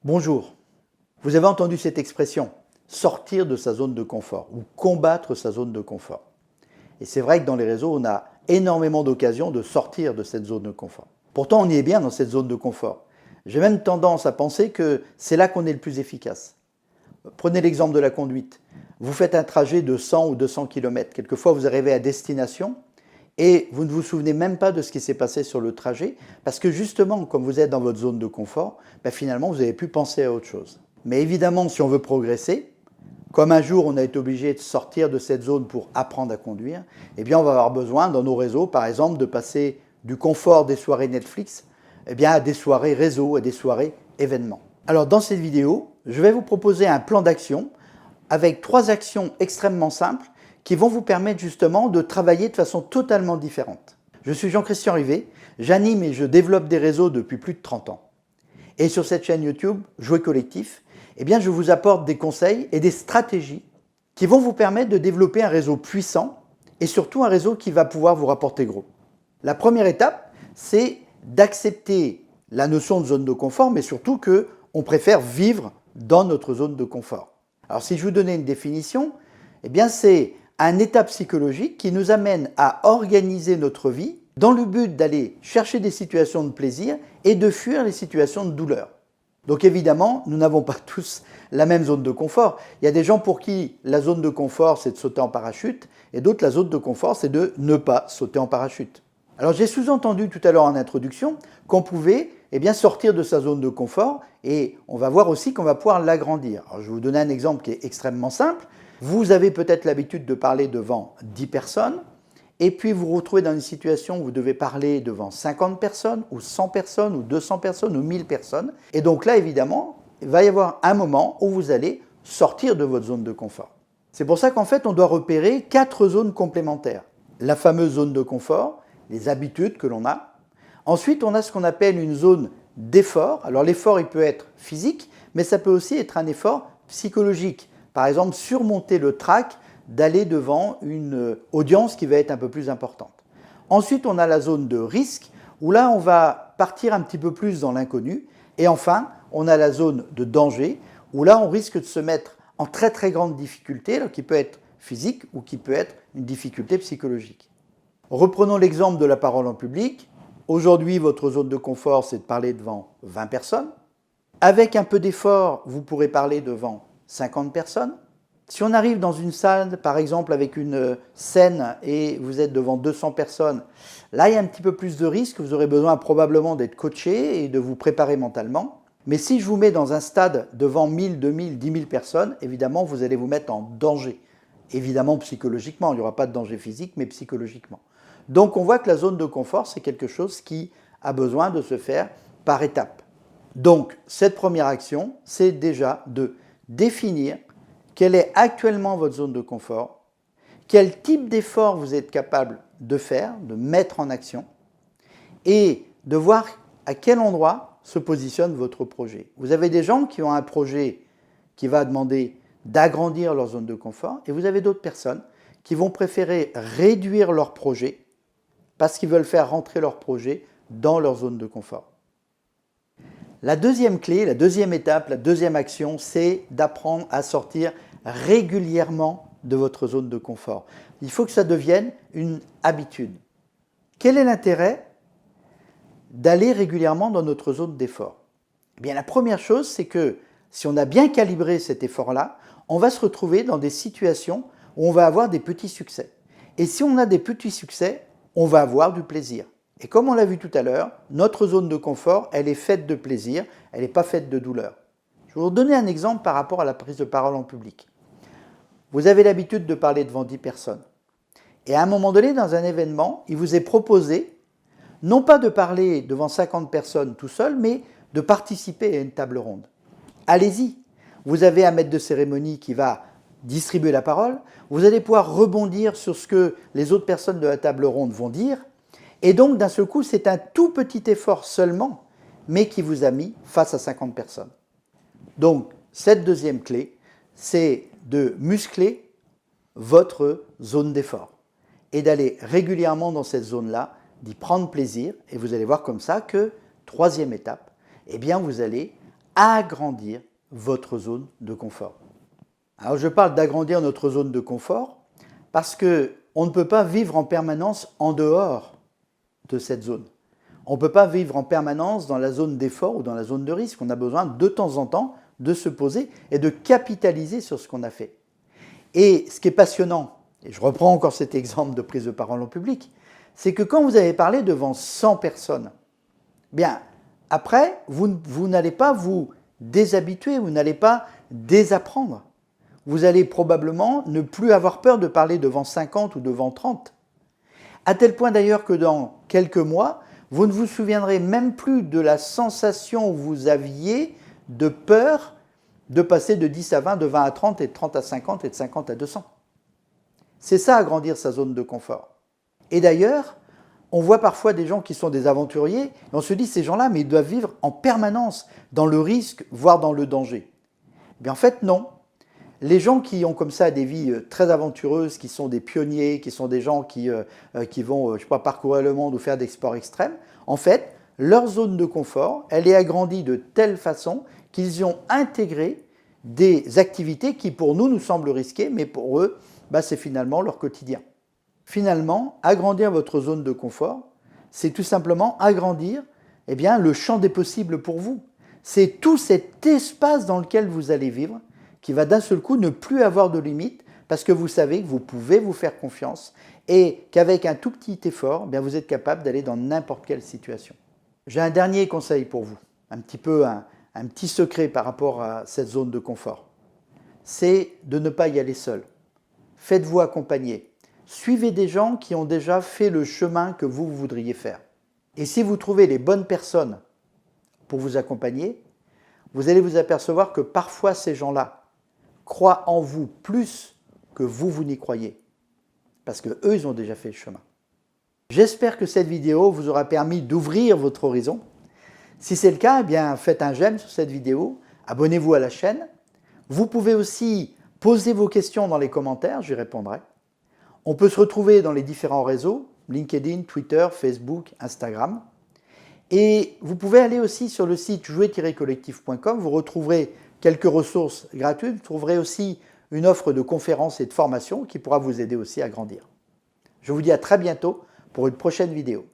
Bonjour, vous avez entendu cette expression, sortir de sa zone de confort ou combattre sa zone de confort. Et c'est vrai que dans les réseaux, on a énormément d'occasions de sortir de cette zone de confort. Pourtant, on y est bien dans cette zone de confort. J'ai même tendance à penser que c'est là qu'on est le plus efficace. Prenez l'exemple de la conduite. Vous faites un trajet de 100 ou 200 km. Quelquefois, vous arrivez à destination et vous ne vous souvenez même pas de ce qui s'est passé sur le trajet parce que justement, comme vous êtes dans votre zone de confort, finalement, vous avez pu penser à autre chose. Mais évidemment, si on veut progresser, comme un jour on a été obligé de sortir de cette zone pour apprendre à conduire, on va avoir besoin dans nos réseaux, par exemple, de passer du confort des soirées Netflix à des soirées réseaux, à des soirées événements. Alors dans cette vidéo, je vais vous proposer un plan d'action avec 3 actions extrêmement simples qui vont vous permettre justement de travailler de façon totalement différente. Je suis Jean-Christian Rivet, j'anime et je développe des réseaux depuis plus de 30 ans. Et sur cette chaîne YouTube, Jouer Collectif, je vous apporte des conseils et des stratégies qui vont vous permettre de développer un réseau puissant et surtout un réseau qui va pouvoir vous rapporter gros. La première étape, c'est d'accepter la notion de zone de confort, mais surtout qu'on préfère vivre dans notre zone de confort. Alors si je vous donnais une définition, c'est un état psychologique qui nous amène à organiser notre vie dans le but d'aller chercher des situations de plaisir et de fuir les situations de douleur. Donc évidemment, nous n'avons pas tous la même zone de confort. Il y a des gens pour qui la zone de confort, c'est de sauter en parachute, et d'autres, la zone de confort, c'est de ne pas sauter en parachute. Alors j'ai sous-entendu tout à l'heure en introduction qu'on pouvait sortir de sa zone de confort, et on va voir aussi qu'on va pouvoir l'agrandir. Alors je vais vous donner un exemple qui est extrêmement simple. Vous avez peut-être l'habitude de parler devant 10 personnes, et puis vous vous retrouvez dans une situation où vous devez parler devant 50 personnes, ou 100 personnes, ou 200 personnes, ou 1000 personnes. Et donc là, évidemment, il va y avoir un moment où vous allez sortir de votre zone de confort. C'est pour ça qu'en fait, on doit repérer 4 zones complémentaires. La fameuse zone de confort, les habitudes que l'on a. Ensuite, on a ce qu'on appelle une zone d'effort. Alors l'effort, il peut être physique, mais ça peut aussi être un effort psychologique. Par exemple, surmonter le trac d'aller devant une audience qui va être un peu plus importante. Ensuite, on a la zone de risque, où là, on va partir un petit peu plus dans l'inconnu. Et enfin, on a la zone de danger, où là, on risque de se mettre en très très grande difficulté, alors qui peut être physique ou qui peut être une difficulté psychologique. Reprenons l'exemple de la parole en public. Aujourd'hui, votre zone de confort, c'est de parler devant 20 personnes. Avec un peu d'effort, vous pourrez parler devant 50 personnes. Si on arrive dans une salle, par exemple, avec une scène et vous êtes devant 200 personnes, là, il y a un petit peu plus de risque. Vous aurez besoin probablement d'être coaché et de vous préparer mentalement. Mais si je vous mets dans un stade devant 1000, 2000, 10 000 personnes, évidemment, vous allez vous mettre en danger. Évidemment, psychologiquement. Il n'y aura pas de danger physique, mais psychologiquement. Donc, on voit que la zone de confort, c'est quelque chose qui a besoin de se faire par étapes. Donc, cette première action, c'est déjà de définir quelle est actuellement votre zone de confort, quel type d'effort vous êtes capable de faire, de mettre en action, et de voir à quel endroit se positionne votre projet. Vous avez des gens qui ont un projet qui va demander d'agrandir leur zone de confort, et vous avez d'autres personnes qui vont préférer réduire leur projet parce qu'ils veulent faire rentrer leur projet dans leur zone de confort. La deuxième clé, la deuxième étape, la deuxième action, c'est d'apprendre à sortir régulièrement de votre zone de confort. Il faut que ça devienne une habitude. Quel est l'intérêt d'aller régulièrement dans notre zone d'effort ? La première chose, c'est que si on a bien calibré cet effort-là, on va se retrouver dans des situations où on va avoir des petits succès. Et si on a des petits succès, on va avoir du plaisir. Et comme on l'a vu tout à l'heure, notre zone de confort, elle est faite de plaisir, elle n'est pas faite de douleur. Je vais vous donner un exemple par rapport à la prise de parole en public. Vous avez l'habitude de parler devant 10 personnes. Et à un moment donné, dans un événement, il vous est proposé, non pas de parler devant 50 personnes tout seul, mais de participer à une table ronde. Allez-y. Vous avez un maître de cérémonie qui va distribuer la parole. Vous allez pouvoir rebondir sur ce que les autres personnes de la table ronde vont dire. Et donc, d'un seul coup, c'est un tout petit effort seulement, mais qui vous a mis face à 50 personnes. Donc, cette deuxième clé, c'est de muscler votre zone d'effort et d'aller régulièrement dans cette zone-là, d'y prendre plaisir. Et vous allez voir comme ça que, troisième étape, vous allez agrandir votre zone de confort. Alors je parle d'agrandir notre zone de confort parce qu'on ne peut pas vivre en permanence en dehors de cette zone. On ne peut pas vivre en permanence dans la zone d'effort ou dans la zone de risque. On a besoin de temps en temps de se poser et de capitaliser sur ce qu'on a fait. Et ce qui est passionnant, et je reprends encore cet exemple de prise de parole en public, c'est que quand vous avez parlé devant 100 personnes, bien, après, vous n'allez pas vous déshabituer, vous n'allez pas désapprendre. Vous allez probablement ne plus avoir peur de parler devant 50 ou devant 30. À tel point d'ailleurs que dans quelques mois, vous ne vous souviendrez même plus de la sensation que vous aviez de peur de passer de 10 à 20, de 20 à 30 et de 30 à 50 et de 50 à 200. C'est ça, agrandir sa zone de confort. Et d'ailleurs, on voit parfois des gens qui sont des aventuriers, et on se dit, ces gens-là, mais ils doivent vivre en permanence dans le risque, voire dans le danger. Bien, en fait, non. Les gens qui ont comme ça des vies très aventureuses, qui sont des pionniers, qui sont des gens qui vont, je sais pas, parcourir le monde ou faire des sports extrêmes, en fait, leur zone de confort, elle est agrandie de telle façon qu'ils y ont intégré des activités qui, pour nous, nous semblent risquées, mais pour eux, c'est finalement leur quotidien. Finalement, agrandir votre zone de confort, c'est tout simplement agrandir le champ des possibles pour vous. C'est tout cet espace dans lequel vous allez vivre qui va d'un seul coup ne plus avoir de limite parce que vous savez que vous pouvez vous faire confiance et qu'avec un tout petit effort, vous êtes capable d'aller dans n'importe quelle situation. J'ai un dernier conseil pour vous, un petit secret par rapport à cette zone de confort. C'est de ne pas y aller seul. Faites-vous accompagner. Suivez des gens qui ont déjà fait le chemin que vous voudriez faire. Et si vous trouvez les bonnes personnes pour vous accompagner, vous allez vous apercevoir que parfois ces gens-là croient en vous plus que vous n'y croyez. Parce qu'eux, ils ont déjà fait le chemin. J'espère que cette vidéo vous aura permis d'ouvrir votre horizon. Si c'est le cas, faites un j'aime sur cette vidéo, abonnez-vous à la chaîne. Vous pouvez aussi poser vos questions dans les commentaires, j'y répondrai. On peut se retrouver dans les différents réseaux, LinkedIn, Twitter, Facebook, Instagram. Et vous pouvez aller aussi sur le site jouer-collectif.com, vous retrouverez quelques ressources gratuites, vous trouverez aussi une offre de conférences et de formations qui pourra vous aider aussi à grandir. Je vous dis à très bientôt pour une prochaine vidéo.